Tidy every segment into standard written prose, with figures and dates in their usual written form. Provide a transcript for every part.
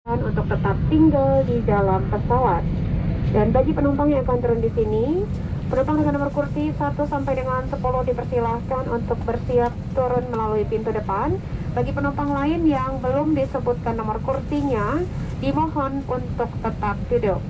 untuk tetap tinggal di dalam pesawat. Dan bagi penumpang yang akan turun di sini, penumpang dengan nomor kursi 1 sampai dengan 10 dipersilahkan untuk bersiap turun melalui pintu depan. Bagi penumpang lain yang belum disebutkan nomor kursinya, dimohon untuk tetap duduk.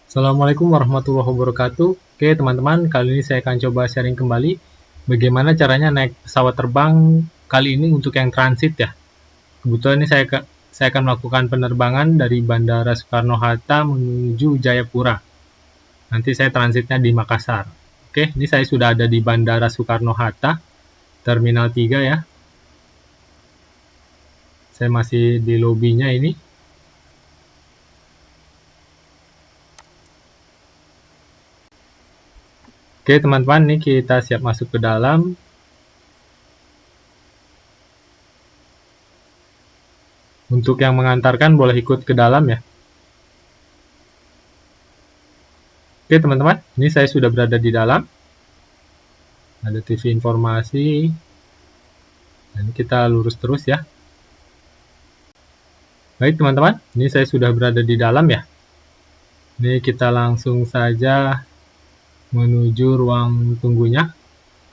Assalamualaikum warahmatullahi wabarakatuh. Oke teman-teman, kali ini saya akan coba sharing kembali bagaimana caranya naik pesawat terbang kali ini untuk yang transit ya. Kebetulan ini saya akan melakukan penerbangan dari Bandara Soekarno-Hatta menuju Jayapura. Nanti saya transitnya di Makassar. Oke, ini saya sudah ada di Bandara Soekarno-Hatta, Terminal 3 ya. Saya masih di lobinya ini. Oke teman-teman, ini kita siap masuk ke dalam. Untuk yang mengantarkan boleh ikut ke dalam ya. Oke teman-teman, ini saya sudah berada di dalam. Ada TV informasi. Dan kita lurus terus ya. Baik teman-teman, ini saya sudah berada di dalam ya. Ini kita langsung saja menuju ruang tunggunya.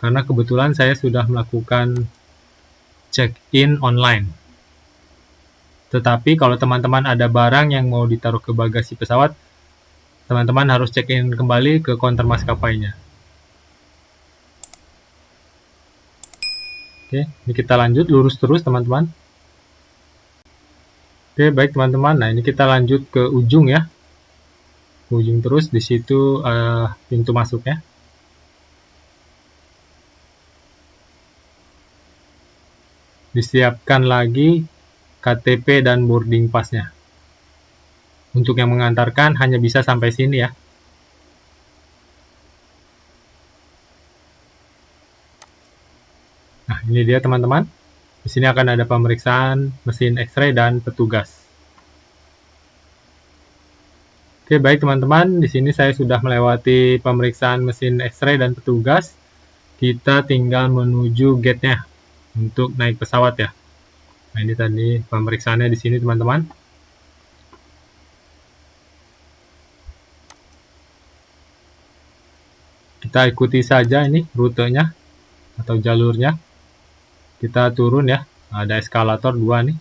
Karena kebetulan saya sudah melakukan check-in online. Tetapi kalau teman-teman ada barang yang mau ditaruh ke bagasi pesawat, teman-teman harus check-in kembali ke counter maskapainya. Oke, ini kita lanjut lurus terus teman-teman. Oke, baik teman-teman. Nah, ini kita lanjut ke ujung ya. Ujung terus di situ pintu masuknya. Disiapkan lagi KTP dan boarding pass-nya. Untuk yang mengantarkan hanya bisa sampai sini ya. Nah, ini dia teman-teman. Di sini akan ada pemeriksaan mesin X-ray dan petugas. Oke, baik teman-teman, di sini saya sudah melewati pemeriksaan mesin X-ray dan petugas. Kita tinggal menuju gate-nya untuk naik pesawat ya. Nah, ini tadi pemeriksaannya di sini teman-teman. Kita ikuti saja ini rutenya atau jalurnya. Kita turun ya, ada eskalator 2 nih.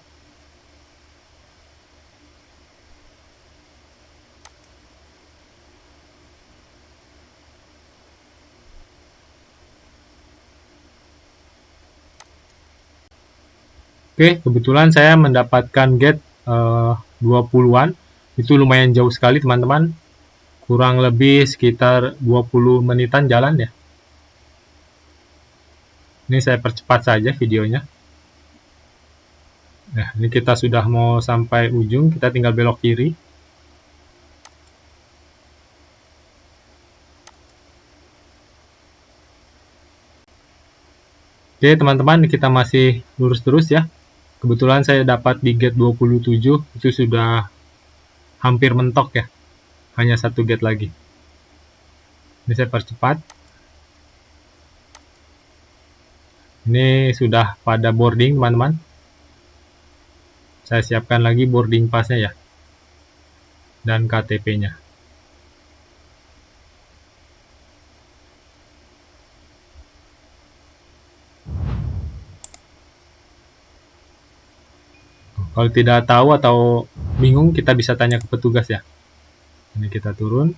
Oke, kebetulan saya mendapatkan gate 20-an. Itu lumayan jauh sekali teman-teman. Kurang lebih sekitar 20 menitan jalan ya. Ini saya percepat saja videonya. Nah, ini kita sudah mau sampai ujung, kita tinggal belok kiri. Oke teman-teman, kita masih lurus terus ya. Kebetulan saya dapat di gate 27, itu sudah hampir mentok ya. Hanya satu gate lagi. Ini saya percepat. Ini sudah pada boarding teman-teman. Saya siapkan lagi boarding pass-nya ya. Dan KTP-nya. Kalau tidak tahu atau bingung, kita bisa tanya ke petugas ya. Ini kita turun.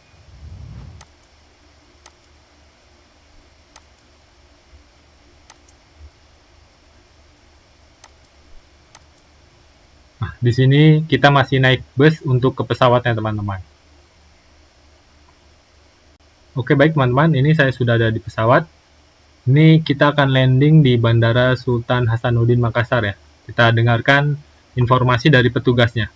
Nah, di sini kita masih naik bus untuk ke pesawatnya teman-teman. Oke baik teman-teman, ini saya sudah ada di pesawat. Ini kita akan landing di Bandara Sultan Hasanuddin Makassar ya. Kita dengarkan informasi dari petugasnya.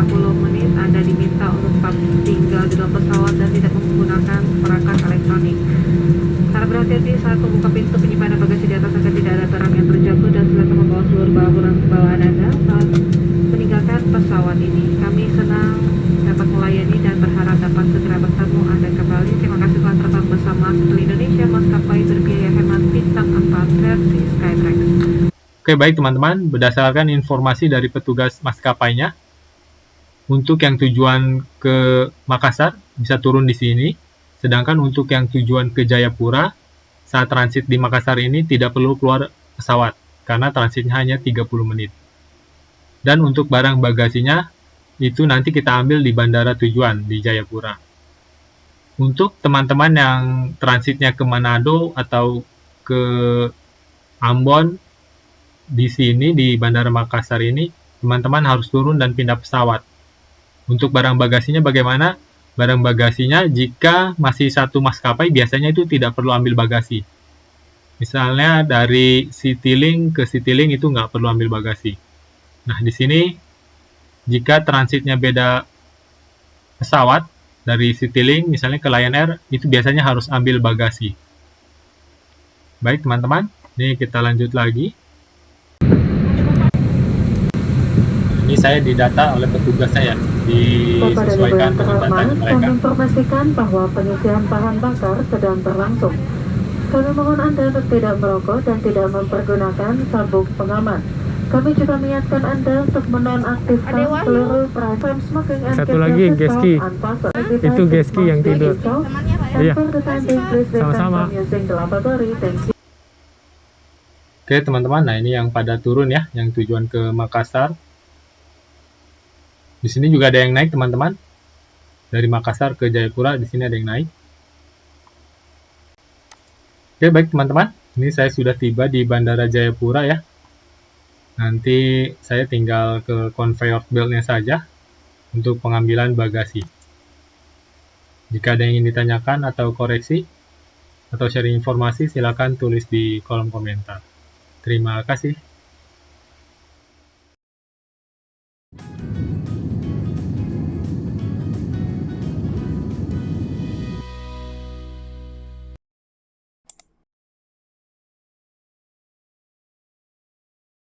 30 menit Anda diminta untuk tetap tinggal di dalam pesawat dan tidak menggunakan perangkat elektronik. Harap berhati-hati saat membuka pintu penyimpanan bagasi di atas agar tidak ada barang yang terjatuh, dan silakan membawa seluruh barang bawaan Anda saat meninggalkan pesawat ini. Kami senang dapat melayani dan berharap dapat segera bertemu Anda kembali. Terima kasih telah terbang bersama Shuttle Indonesia, maskapai berbiaya hemat bintang 4 versi Skytrax. Oke, baik teman-teman, berdasarkan informasi dari petugas maskapainya, untuk yang tujuan ke Makassar bisa turun di sini, sedangkan untuk yang tujuan ke Jayapura saat transit di Makassar ini tidak perlu keluar pesawat karena transitnya hanya 30 menit. Dan untuk barang bagasinya itu nanti kita ambil di bandara tujuan di Jayapura. Untuk teman-teman yang transitnya ke Manado atau ke Ambon, di sini di Bandara Makassar ini teman-teman harus turun dan pindah pesawat. Untuk barang bagasinya bagaimana? Barang bagasinya jika masih satu maskapai biasanya itu tidak perlu ambil bagasi. Misalnya dari Citylink ke Citylink itu nggak perlu ambil bagasi. Nah di sini jika transitnya beda pesawat dari Citylink misalnya ke Lion Air itu biasanya harus ambil bagasi. Baik teman-teman, ini kita lanjut lagi. Ini saya didata oleh petugas saya, disesuaikan dengan datanya mereka. Kami informasikan bahwa pengisian bahan bakar sedang berlangsung. Kami mohon Anda untuk tidak merokok dan tidak mempergunakan sabuk pengaman. Kami juga mengingatkan Anda untuk menonaktifkan seluruh perangkat smoking and Satu lagi Geski. Itu Geski yang tidur. Iya. Sama-sama. Oke teman-teman, nah ini yang pada turun ya, yang tujuan ke Makassar. Di sini juga ada yang naik teman-teman. Dari Makassar ke Jayapura di sini ada yang naik. Oke baik teman-teman, ini saya sudah tiba di Bandara Jayapura ya. Nanti saya tinggal ke conveyor belt-nya saja untuk pengambilan bagasi. Jika ada yang ingin ditanyakan atau koreksi atau sharing informasi, silakan tulis di kolom komentar. Terima kasih.